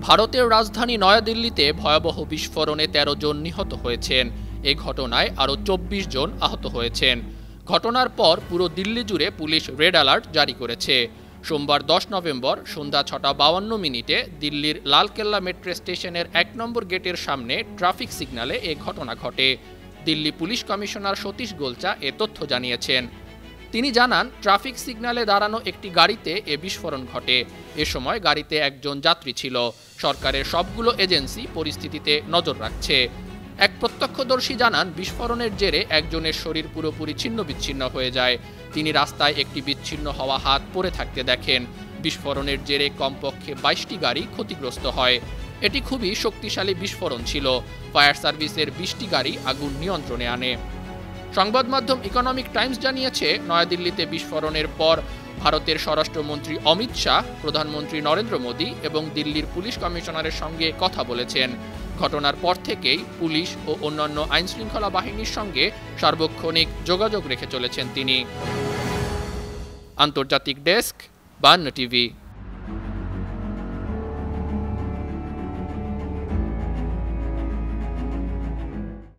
ভারতের রাজধানী নয়াদিল্লিতে ভয়াবহ বিস্ফোরণে ১৩ জন নিহত হয়েছেন। এ ঘটনায় আরও ২৪ জন আহত হয়েছেন। ঘটনার পর পুরো দিল্লি জুড়ে পুলিশ রেড অ্যালার্ট জারি করেছে। সোমবার ১০ নভেম্বর সন্ধ্যা ৬:৫২ দিল্লির লালকেল্লা মেট্রো স্টেশনের ১ নম্বর গেটের সামনে ট্রাফিক সিগন্যালে এ ঘটনা ঘটে। দিল্লি পুলিশ কমিশনার সতীশ গোলচা এ তথ্য জানিয়েছেন। তিনি জানান, ট্রাফিক সিগন্যালে দাঁড়ানো একটি গাড়িতে এ বিস্ফোরণ ঘটে। এ সময় গাড়িতে একজন যাত্রী ছিল। সরকারের সবগুলো এজেন্সি পরিস্থিতিতে নজর রাখছে। এক প্রত্যক্ষদর্শী জানান, বিস্ফোরণের জেরে একজনের শরীর পুরোপুরি ছিন্নবিচ্ছিন্ন হয়ে যায়। তিনি রাস্তায় একটি বিচ্ছিন্ন হওয়া হাত পড়ে থাকতে দেখেন। বিস্ফোরণের জেরে কমপক্ষে ২২টি গাড়ি ক্ষতিগ্রস্ত হয়। এটি খুবই শক্তিশালী বিস্ফোরণ ছিল। ফায়ার সার্ভিসের ২০টি গাড়ি আগুন নিয়ন্ত্রণে আনে। সংবাদ মাধ্যম ইকোনমিক টাইমস জানিয়েছে, নয়াদিল্লিতে বিস্ফোরণের পর ভারতের স্বরাষ্ট্রমন্ত্রী অমিত শাহ, প্রধানমন্ত্রী নরেন্দ্র মোদী এবং দিল্লির পুলিশ কমিশনারের সঙ্গে কথা বলেছেন। ঘটনার পর থেকেই পুলিশ ও অন্যান্য আইনশৃঙ্খলা বাহিনীর সঙ্গে সার্বক্ষণিক যোগাযোগ রেখে চলেছেন তিনি। আন্তর্জাতিক ডেস্ক, বান্ন টিভি।